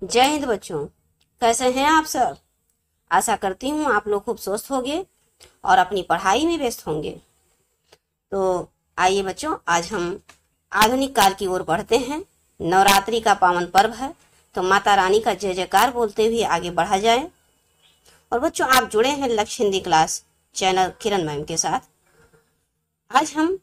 जय हिंद बच्चों। कैसे हैं आप सब। आशा करती हूँ आप लोग खूब स्वस्थ होंगे और अपनी पढ़ाई में व्यस्त होंगे। तो आइए बच्चों, आज हम आधुनिक काल की ओर बढ़ते हैं। नवरात्रि का पावन पर्व है, तो माता रानी का जय जयकार बोलते हुए आगे बढ़ा जाए। और बच्चों, आप जुड़े हैं लक्ष्य हिंदी क्लास चैनल किरण मैम के साथ। आज हम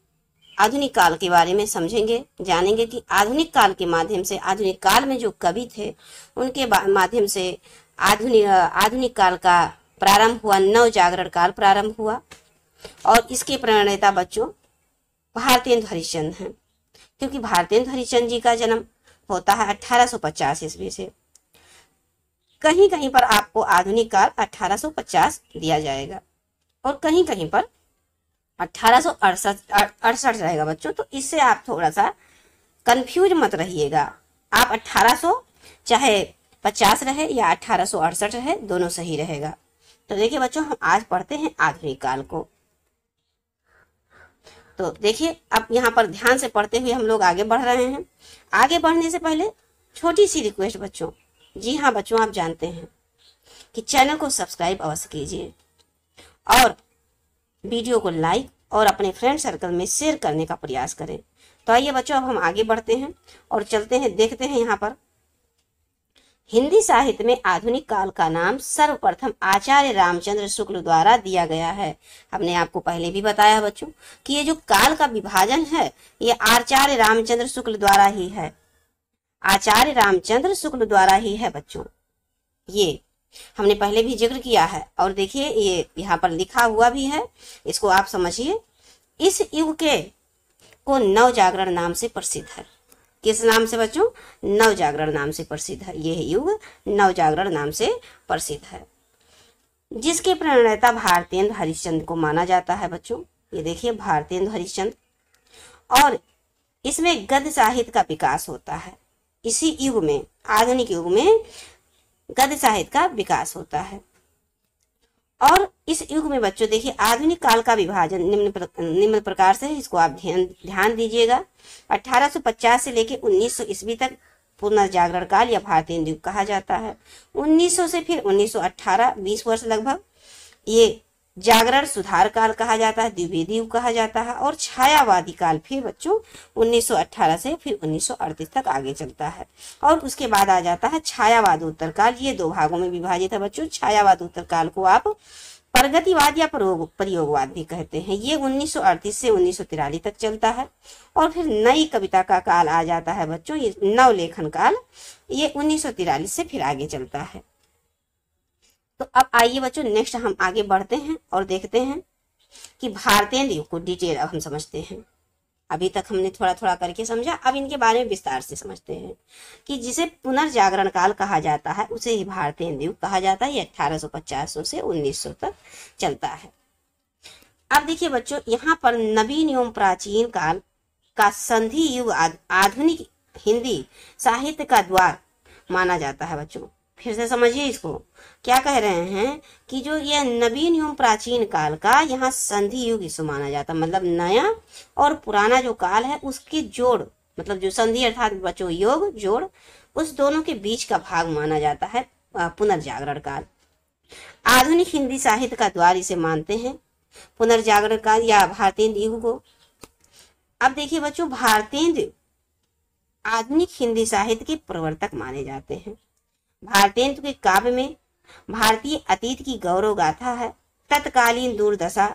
आधुनिक काल के बारे में समझेंगे, जानेंगे कि आधुनिक काल के माध्यम से, आधुनिक काल में जो कवि थे उनके माध्यम से आधुनिक काल का प्रारंभ हुआ, नव जागरण काल प्रारंभ हुआ। और इसके प्रणेता बच्चों भारतेंदु हरिश्चंद्र हैं, क्योंकि भारतेंदु हरिश्चंद्र जी का जन्म होता है 1850 ईस्वी से। कहीं कहीं पर आपको आधुनिक काल 1850 दिया जाएगा और कहीं कहीं पर 1868 रहेगा बच्चों। तो इससे आप थोड़ा सा कंफ्यूज मत रहिएगा। आप 1800 चाहे 50 रहे या 1868 रहे, दोनों सही रहेगा। तो देखिए बच्चों, हम आज पढ़ते हैं आधुनिक काल को। तो देखिए, अब यहाँ पर ध्यान से पढ़ते हुए हम लोग आगे बढ़ रहे हैं। आगे बढ़ने से पहले छोटी सी रिक्वेस्ट बच्चों। जी हाँ बच्चों, आप जानते हैं कि चैनल को सब्सक्राइब अवश्य कीजिए और वीडियो को लाइक और अपने फ्रेंड सर्कल में शेयर करने का प्रयास करें। तो आइए बच्चों, अब हम आगे बढ़ते हैं और चलते हैं, देखते हैं यहाँ पर हिंदी साहित्य में आधुनिक काल का नाम सर्वप्रथम आचार्य रामचंद्र शुक्ल द्वारा दिया गया है। हमने आपको पहले भी बताया बच्चों कि ये जो काल का विभाजन है ये आचार्य रामचंद्र शुक्ल द्वारा ही है। आचार्य रामचंद्र शुक्ल द्वारा ही है बच्चों। ये हमने पहले भी जिक्र किया है और देखिए ये यहाँ पर लिखा हुआ भी है, इसको आप समझिए। इस युग के को नव जागरण नाम से प्रसिद्ध है। किस नाम से बच्चों? नव जागरण नाम से प्रसिद्ध है। यह युग नव जागरण नाम से प्रसिद्ध है, जिसके प्रणेता भारतेंदु हरिश्चंद्र को माना जाता है बच्चों। ये देखिए भारतेंदु हरिश्चंद्र। और इसमें गद्य साहित्य का विकास होता है। इसी युग में, आधुनिक युग में गद्य साहित्य का विकास होता है। और इस युग में बच्चों देखिए आधुनिक काल का विभाजन निम्न प्रकार से है। इसको आप ध्यान दीजिएगा। 1850 से लेकर 1900 ईस्वी तक पुनर्जागरण काल या भारतेंदु युग कहा जाता है। 1900 से फिर 1918, 20 वर्ष लगभग, ये जागरण सुधार काल कहा जाता है, द्विवेदी युग कहा जाता है। और छायावादी काल फिर बच्चों 1918 से फिर 1938 तक आगे चलता है। और उसके बाद आ जाता है छायावाद उत्तर काल। ये दो भागों में विभाजित है बच्चों। छायावाद उत्तर काल को आप प्रगतिवाद या प्रयोगवाद भी कहते हैं। ये 1938 से 1943 तक चलता है। और फिर नई कविता का काल आ जाता है बच्चों, ये नवलेखन काल। ये 1943 से फिर आगे चलता है। तो अब आइए बच्चों, नेक्स्ट हम आगे बढ़ते हैं और देखते हैं कि भारतेंदु युग को डिटेल अब हम समझते हैं। अभी तक हमने थोड़ा थोड़ा करके समझा, अब इनके बारे में विस्तार से समझते हैं कि जिसे पुनर्जागरण काल कहा जाता है उसे ही भारतेंदु युग कहा जाता है। ये 1850 से 1900 तक चलता है। अब देखिए बच्चों, यहाँ पर नवीन एवं प्राचीन काल का संधि युग आधुनिक हिंदी साहित्य का द्वार माना जाता है बच्चों। फिर से समझिए इसको, क्या कह रहे हैं कि जो यह नवीन एवं प्राचीन काल का यहाँ संधि युग इसको माना जाता है। मतलब नया और पुराना जो काल है उसके जोड़, मतलब जो संधि अर्थात बच्चों योग जोड़, उस दोनों के बीच का भाग माना जाता है पुनर्जागरण काल। आधुनिक हिंदी साहित्य का द्वार इसे मानते हैं, पुनर्जागरण काल या भारतेंदु युग को। अब देखिए बच्चों, भारतेंदु आधुनिक हिंदी साहित्य के प्रवर्तक माने जाते हैं। भारतेंदु के काव्य में भारतीय अतीत की गौरव गाथा है। तत्कालीन दुर्दशा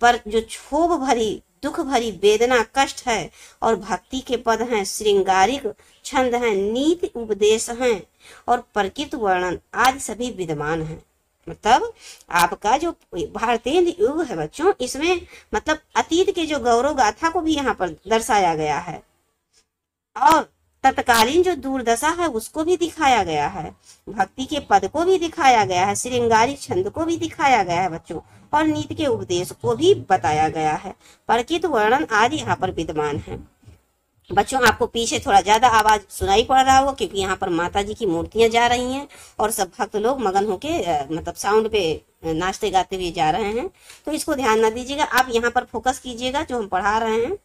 पर जो क्षोभ भरी, दुख भरी वेदना, कष्ट है और भक्ति के पद हैं, श्रृंगारिक छंद हैं, नीति उपदेश हैं और प्रकृति वर्णन आदि सभी विद्यमान हैं। मतलब आपका जो भारतेंदु युग है बच्चों, इसमें मतलब अतीत के जो गौरव गाथा को भी यहाँ पर दर्शाया गया है और तत्कालीन जो दुर्दशा है उसको भी दिखाया गया है, भक्ति के पद को भी दिखाया गया है, श्रृंगारिक छंद को भी दिखाया गया है बच्चों, और नीति के उपदेश को भी बताया गया है। प्रकृति वर्णन आदि यहाँ पर विद्यमान है। बच्चों आपको पीछे थोड़ा ज्यादा आवाज सुनाई पड़ रहा होगा क्योंकि यहाँ पर माता जी की मूर्तियां जा रही हैं और सब भक्त लोग मगन होके मतलब साउंड पे नाचते गाते हुए जा रहे हैं। तो इसको ध्यान ना दीजिएगा, आप यहाँ पर फोकस कीजिएगा जो हम पढ़ा रहे हैं।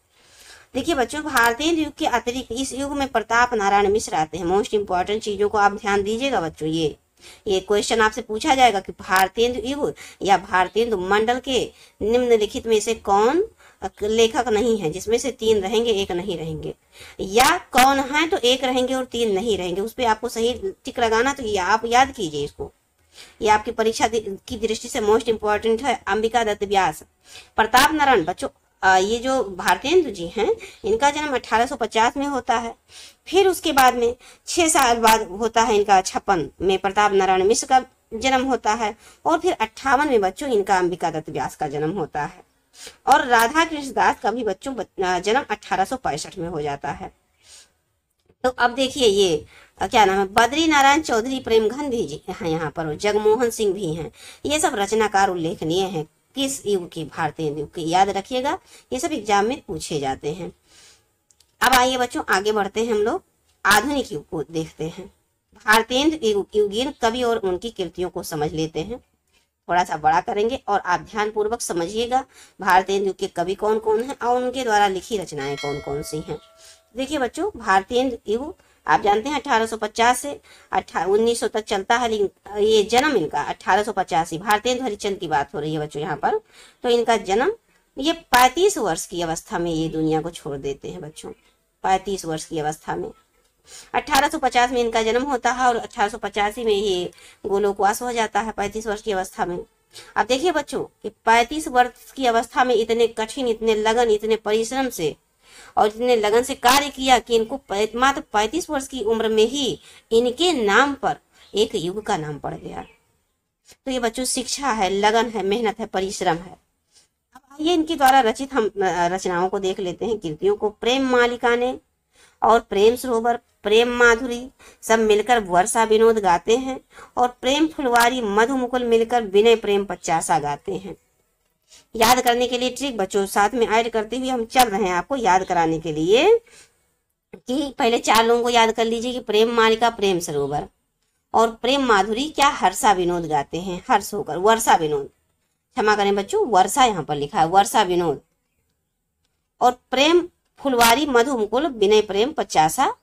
देखिए बच्चों, भारतीय युग के अतिरिक्त इस युग में प्रताप नारायण मिश्र आते हैं। मोस्ट इंपॉर्टेंट चीजों को आप ध्यान दीजिएगा बच्चों। ये क्वेश्चन आपसे पूछा जाएगा कि भारतीय युग या भारतीय मंडल के निम्नलिखित में से कौन लेखक नहीं है, जिसमें से 3 रहेंगे, 1 नहीं रहेंगे, या कौन है तो 1 रहेंगे और 3 नहीं रहेंगे। उस पर आपको सही टिक लगाना। तो ये आप याद कीजिए इसको, ये आपकी परीक्षा की दृष्टि से मोस्ट इंपॉर्टेंट है। अंबिका दत्त व्यास। प्रताप नारायण बच्चों, ये जो भारतेंदु जी हैं, इनका जन्म 1850 में होता है। फिर उसके बाद में 6 साल बाद होता है इनका 56 में प्रताप नारायण मिश्र का जन्म होता है। और फिर 58 में बच्चों इनका अंबिका दत्त व्यास का जन्म होता है। और राधा कृष्ण दास का भी बच्चों जन्म 1865 में हो जाता है। तो अब देखिए ये क्या नाम है, बद्री नारायण चौधरी प्रेमघन भी जी हैं यहाँ पर, जगमोहन सिंह भी हैं। ये सब रचनाकार उल्लेखनीय हैं। किस युग की? भारतीय युग की। याद रखिएगा, ये सब एग्जाम में पूछे जाते हैं। अब आइए बच्चों आगे बढ़ते हैं, हम लोग आधुनिक युग को देखते हैं। भारतीय युगीन कवि और उनकी कृतियों को समझ लेते हैं। थोड़ा सा बड़ा करेंगे और आप ध्यान पूर्वक समझिएगा भारतीय युग के कवि कौन कौन हैं और उनके द्वारा लिखी रचनाएं कौन कौन सी हैं। देखिए बच्चों, भारतीय युग आप जानते हैं 1850 से 1900 तक चलता है, लेकिन ये जन्म इनका 1885, भारतीय हरिश्चंद्र की बात हो रही है बच्चों यहाँ पर। तो इनका जन्म ये 35 वर्ष की अवस्था में ये दुनिया को छोड़ देते हैं बच्चों। 35 वर्ष की अवस्था में 1850 में इनका जन्म होता है और 1885 में ये गोलोकवास हो जाता है 35 वर्ष की अवस्था में। अब देखिए बच्चों कि 35 वर्ष की अवस्था में इतने कठिन, इतने लगन, इतने परिश्रम से और इतने लगन से कार्य किया कि इनको मात्र 35 वर्ष की उम्र में ही इनके नाम पर एक युग का नाम पड़ गया। तो ये बच्चों शिक्षा है, लगन है, मेहनत है, परिश्रम है। अब आइए इनके द्वारा रचित हम रचनाओं को देख लेते हैं, कृतियों को। प्रेम मालिका ने और प्रेम सरोवर, प्रेम माधुरी सब मिलकर वर्षा विनोद गाते हैं। और प्रेम फुलवारी, मधु मुकुल मिलकर विनय प्रेम पचासा गाते हैं। याद करने के लिए ट्रिक बच्चों साथ में ऐड करते हुए हम चल रहे हैं आपको याद कराने के लिए कि पहले 4 लोगों को याद कर लीजिए कि प्रेम मालिका प्रेम सरोवर और प्रेम माधुरी क्या हर्षा विनोद गाते हैं, हर्ष होकर, वर्षा विनोद, क्षमा करें बच्चों, वर्षा यहाँ पर लिखा है, वर्षा विनोद। और प्रेम फुलवारी, मधु मुकुल, विनय प्रेम पचासा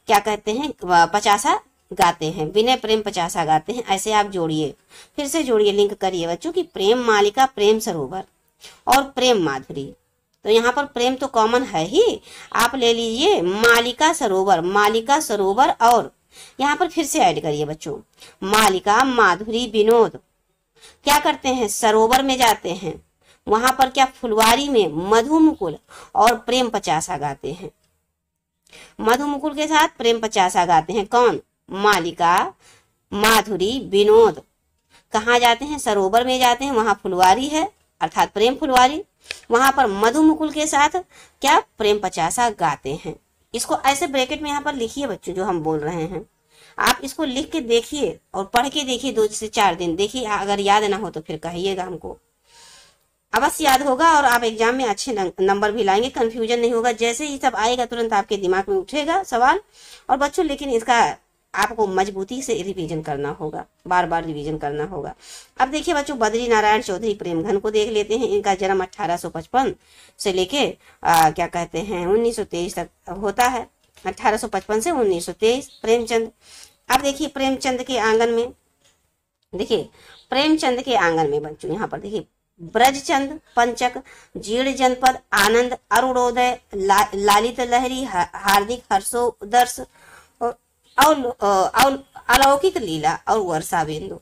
क्या कहते हैं, पचासा गाते हैं, विनय प्रेम पचासा गाते हैं। ऐसे आप जोड़िए, फिर से जोड़िए, लिंक करिए बच्चों कि प्रेम मालिका प्रेम सरोवर और प्रेम माधुरी। तो यहाँ पर प्रेम तो कॉमन है ही, आप ले लीजिए मालिका सरोवर, मालिका सरोवर, और यहाँ पर फिर से ऐड करिए बच्चों मालिका माधुरी विनोद क्या करते हैं, सरोवर में जाते हैं, वहां पर क्या फुलवारी में मधु मुकुल और प्रेम पचासा गाते हैं। मधु मुकुल के साथ प्रेम पचासा गाते हैं कौन, मालिका माधुरी विनोद। कहाँ जाते हैं, सरोवर में जाते हैं, वहां फुलवारी है अर्थात प्रेम फुलवारी, वहां पर मधु मुकुल के साथ क्या प्रेम पचासा गाते हैं। इसको ऐसे ब्रैकेट में यहाँ पर लिखिए बच्चों जो हम बोल रहे हैं, आप इसको लिख के देखिए और पढ़ के देखिए 2 से 4 दिन देखिए, अगर याद ना हो तो फिर कहिएगा हमको, अवश्य याद होगा और आप एग्जाम में अच्छे नंबर भी लाएंगे, कंफ्यूजन नहीं होगा। जैसे ही सब आएगा तुरंत आपके दिमाग में उठेगा सवाल। और बच्चों लेकिन इसका आपको मजबूती से रिवीजन करना होगा, बार बार रिवीजन करना होगा। अब देखिए बच्चों बद्री नारायण चौधरी प्रेमघन को देख लेते हैं। इनका जन्म 1855 से लेके क्या कहते हैं 1923 तक होता है, 1855 से 1923। प्रेमचंद, अब देखिए प्रेमचंद के आंगन में, देखिए प्रेमचंद के आंगन में बच्चों यहाँ पर देखिए ब्रजचंद, पंचक, जीर्ण जनपद, आनंद, अरुणोदय, लालित लहरी, हार्दिक हर्षोदर्श और अलौकिक लीला और वर्षा बिंदु।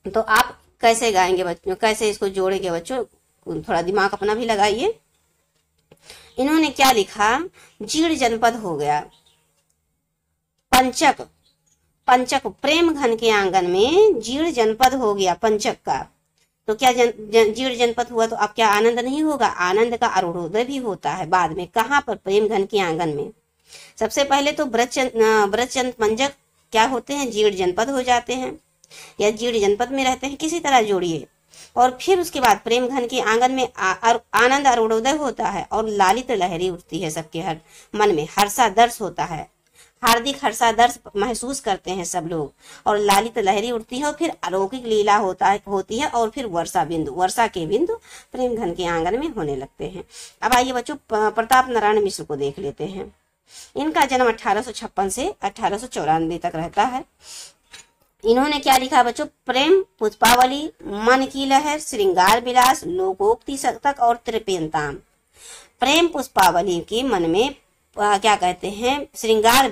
तो आप कैसे गाएंगे बच्चों, कैसे इसको जोड़ेंगे बच्चों, थोड़ा दिमाग अपना भी लगाइए। इन्होंने क्या लिखा, जीर्ण जनपद हो गया, पंचक, पंचक प्रेम घन के आंगन में जीर्ण जनपद हो गया पंचक का। तो क्या जीर्ण जनपद हुआ तो अब क्या आनंद नहीं होगा, आनंद का अरुणोदय भी होता है बाद में। कहाँ पर, प्रेम घन के आंगन में। सबसे पहले तो ब्रजचंद पंचक क्या होते हैं, जीर्ण जनपद हो जाते हैं या जीर्ण जनपद में रहते हैं, किसी तरह जोड़िए। और फिर उसके बाद प्रेम घन के आंगन में आनंद अरुणोदय होता है और लालित लहरी उठती है सबके हर मन में, हर्षादर्श होता है। हार्दिक हर्षादर्श महसूस करते हैं सब लोग, और लालित लहरी उठती है, और फिर अलौकिक लीला होती है, और फिर वर्षा के बिंदु प्रेम घन के आंगन में होने लगते हैं। अब आइए बच्चों प्रताप नारायण मिश्र को देख लेते हैं। इनका जन्म 1856 से 1894 तक रहता है। इन्होंने क्या लिखा बच्चों? प्रेम पुष्पावली, मन की लहर, श्रृंगार विलास, लोकोक्ति शतक और त्रिपेंताम। प्रेम पुष्पावली के मन में क्या कहते हैं? श्रृंगार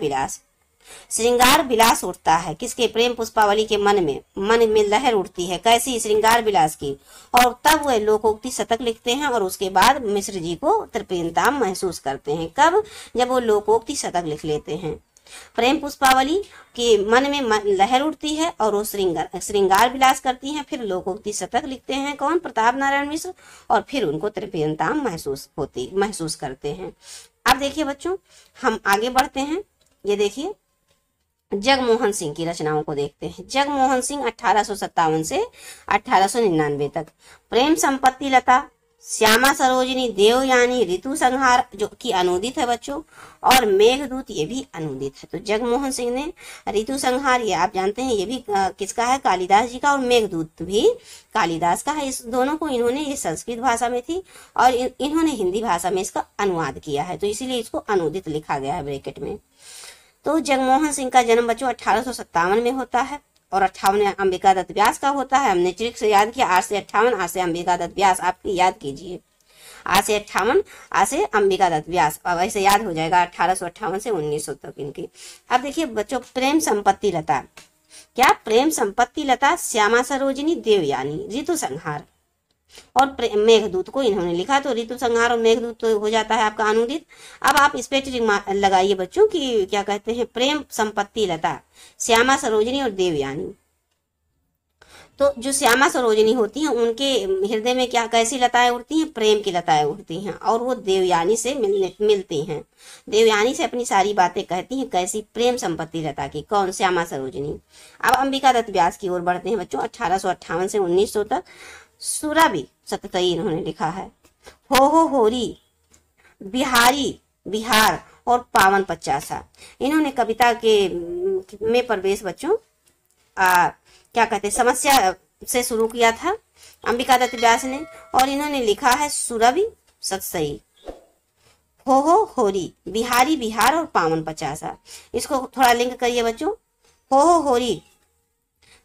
विलास उठता है। किसके? प्रेम पुष्पावली के मन में लहर उठती है। कैसी? श्रृंगार विलास की। और तब वह लोकोक्ति शतक लिखते हैं, और उसके बाद मिश्र जी को त्रिपेंताम महसूस करते हैं। कब? जब वो लोकोक्ति शतक लिख लेते हैं। प्रेम पुष्पावली के मन में लहर उठती है, और वो श्रृंगार विलास करती हैं, फिर लोकोक्ति शतक लिखते हैं। कौन? प्रताप नारायण मिश्र। और फिर उनको त्रिपेंताम महसूस करते हैं। अब देखिए बच्चों, हम आगे बढ़ते हैं। ये देखिए जगमोहन सिंह की रचनाओं को देखते हैं। जगमोहन सिंह 1857 से 1899 तक। प्रेम संपत्ति लता, श्यामा सरोजिनी, देवयानी, ऋतु संहार जो कि अनुदित है बच्चों, और मेघदूत ये भी अनुदित है। तो जगमोहन सिंह ने ऋतु संहार, ये आप जानते हैं, ये भी किसका है? कालिदास जी का। और मेघदूत भी कालिदास का है। इस दोनों को इन्होंने, ये संस्कृत भाषा में थी और इन्होंने हिंदी भाषा में इसका अनुवाद किया है, तो इसीलिए इसको अनुदित लिखा गया है ब्रैकेट में। तो जगमोहन सिंह का जन्म बच्चों 1857 में होता है, और 58 अंबिका दत्त व्यास का होता है। हमने ट्रिक से याद किया, 8 से 58, 8 से अंबिका दत्त व्यास, आपकी याद कीजिए। 8 से 58, 8 से अंबिका दत्त व्यास, अब ऐसे याद हो जाएगा 1858 से 1900 तक इनकी। अब देखिए बच्चों, प्रेम संपत्ति लता, क्या? प्रेम संपत्ति लता, श्यामा सरोजिनी, देवयानी, ऋतु संहार और मेघदूत को इन्होंने लिखा। तो ऋतु संहार और मेघदूत तो हो जाता है आपका अनुदित। अब आप इस पे ट्रिक लगाइए बच्चों कि क्या कहते हैं? प्रेम संपत्ति लता, श्यामा सरोजिनी और देवयानी। तो जो श्यामा सरोजिनी होती हैं, उनके हृदय में क्या, कैसी लताएं उठती हैं? प्रेम की लताएं उठती हैं, और वो देवयानी से मिलती हैं। देवयानी से अपनी सारी बातें कहती हैं। कैसी? प्रेम संपत्ति लता की। कौन? श्यामा सरोजिनी। अब अंबिका दत्त व्यास की ओर बढ़ते हैं बच्चों। 1858 से 1900 तक सुरभि सततई इन्होंने लिखा है। हो होरी, बिहारी, बिहार और पावन पचासा। इन्होंने कविता के में प्रवेश बच्चों क्या कहते हैं? समस्या से शुरू किया था अंबिका दत्त व्यास ने, और इन्होंने लिखा है सुरभि सतसई, हो होरी, बिहारी, बिहार और पावन पचासा। इसको थोड़ा लिंक करिए बच्चों। हो होरी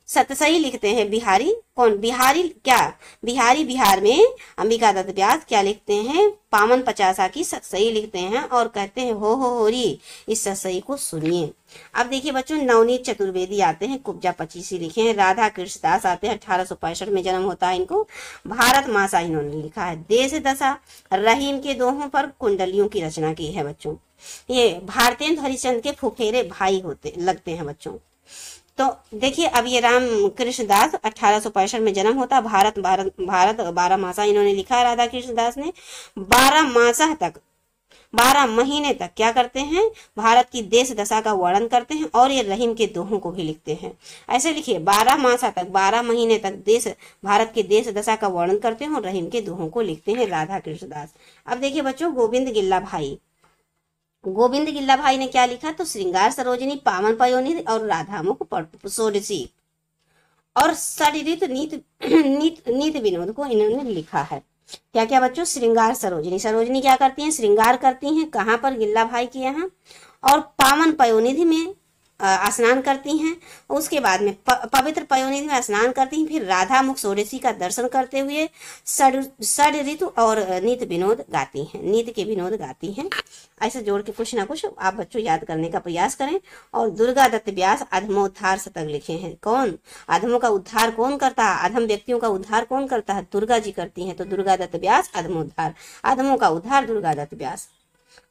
सतसई लिखते हैं बिहारी। कौन? बिहारी। क्या? बिहारी बिहार में अंबिका दत्त व्यास क्या लिखते हैं? पावन पचासा की सतसई लिखते हैं, और कहते हैं हो होरी, इस सतसई को सुनिए। अब देखिए बच्चों, नवनीत चतुर्वेदी आते हैं, कुब्जा 25 लिखे हैं। राधा कृष्ण दास आते हैं, 1865 में जन्म होता है इनको। भारत मासा इन्होंने लिखा है। देश दशा, रहीम के दोहों पर कुंडलियों की रचना की है बच्चों। ये भारतेंद्र हरिश्चंद्र के फुफेरे भाई लगते हैं बच्चों। तो देखिए, अब ये राम कृष्ण दास 1865 में जन्म होता। भारत 12 मासा इन्होंने लिखा है राधा कृष्ण दास ने। 12 महीने तक क्या करते हैं? भारत की देश दशा का वर्णन करते हैं, और ये रहीम के दोहों को भी लिखते हैं। ऐसे लिखिए, 12 मासा तक, 12 महीने तक भारत के देश दशा का वर्णन करते हैं, और रहीम के दोहों को लिखते हैं राधा कृष्ण दास। अब देखिए बच्चों, गोविंद गिल्ला भाई ने क्या लिखा? तो श्रृंगार सरोजिनी, पावन पयोनिधि और राधामुख सोडसी और षडरित नीत विनोद को इन्होंने लिखा है। क्या क्या बच्चों? श्रृंगार सरोजिनी क्या करती हैं? श्रृंगार करती हैं। कहाँ पर? गिल्ला भाई के यहाँ। और पावन पयोनिधि में स्नान करती हैं। उसके बाद में पवित्र पयोनिधि में स्नान करती हैं। फिर राधा मुख सोडेसी का दर्शन करते हुए षड ऋतु और नीत विनोद गाती हैं, नीत के विनोद गाती हैं। ऐसे जोड़ के कुछ ना कुछ आप बच्चों याद करने का प्रयास करें। और दुर्गा दत्त व्यास अधमोद्धार शतक लिखे हैं। कौन? अधमों का उद्धार कौन करता है? अधम व्यक्तियों का उद्धार कौन करता है? दुर्गा जी करती हैं। तो दुर्गा दत्त व्यास अधमोद्धार, अधमों का उद्धार दुर्गा दत्त व्यास।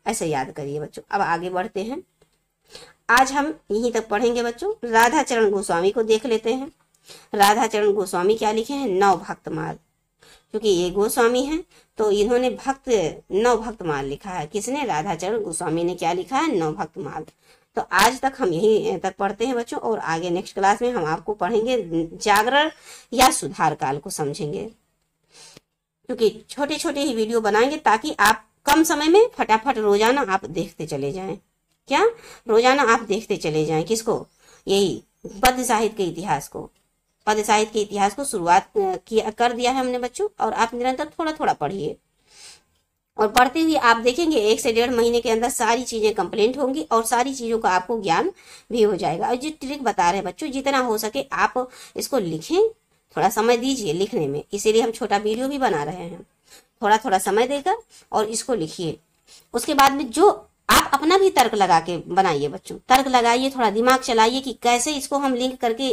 ऐसे याद करिए बच्चों। अब आगे बढ़ते हैं। आज हम यहीं तक पढ़ेंगे बच्चों। राधा चरण गोस्वामी को देख लेते हैं। राधा चरण गोस्वामी क्या लिखे हैं? नव भक्त माल। क्योंकि ये गोस्वामी हैं तो इन्होंने नव भक्त माल लिखा है। किसने? राधा चरण गोस्वामी ने क्या लिखा है? नव भक्त माल। तो आज तक हम यहीं तक पढ़ते हैं बच्चों, और आगे नेक्स्ट क्लास में हम आपको पढ़ेंगे जागरण या सुधार काल को समझेंगे। क्योंकि छोटे छोटे ही वीडियो बनाएंगे ताकि आप कम समय में फटाफट रोजाना आप देखते चले जाएं। क्या, रोजाना आप देखते चले जाएं। किसको, यही पद्य साहित्य के इतिहास को, पद्य साहित्य के इतिहास को शुरुआत कर दिया है हमने बच्चों, और आप निरंतर थोड़ा थोड़ा पढ़िए। और पढ़ते हुए आप देखेंगे 1 से 1.5 महीने के अंदर सारी चीजें कंप्लीट होंगी और सारी चीजों का आपको ज्ञान भी हो जाएगा। और जो ट्रिक बता रहे हैं बच्चों, जितना हो सके आप इसको लिखें, थोड़ा समय दीजिए लिखने में, इसीलिए हम छोटा वीडियो भी बना रहे हैं। थोड़ा थोड़ा समय देकर और इसको लिखिए। उसके बाद में जो आप अपना भी तर्क लगा के बनाइए बच्चों, तर्क लगाइए, थोड़ा दिमाग चलाइए कि कैसे इसको हम लिंक करके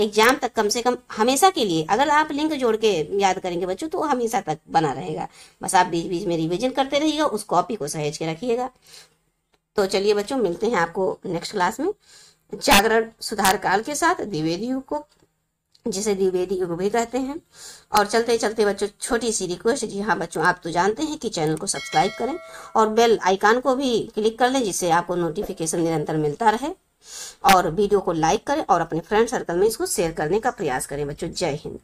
एग्जाम तक कम से कम हमेशा के लिए, अगर आप लिंक जोड़ के याद करेंगे बच्चों तो हमेशा तक बना रहेगा। बस आप बीच बीच में रिवीजन करते रहिएगा, उस कॉपी को सहेज के रखिएगा। तो चलिए बच्चों, मिलते हैं आपको नेक्स्ट क्लास में जागरण सुधार काल के साथ, द्विवेदी युग को, जिसे द्विवेदी युग भी कहते हैं। और चलते चलते बच्चों छोटी सी रिक्वेस्ट, जी हाँ बच्चों आप तो जानते हैं कि चैनल को सब्सक्राइब करें और बेल आइकन को भी क्लिक कर लें, जिससे आपको नोटिफिकेशन निरंतर मिलता रहे। और वीडियो को लाइक करें और अपने फ्रेंड सर्कल में इसको शेयर करने का प्रयास करें बच्चों। जय हिंद।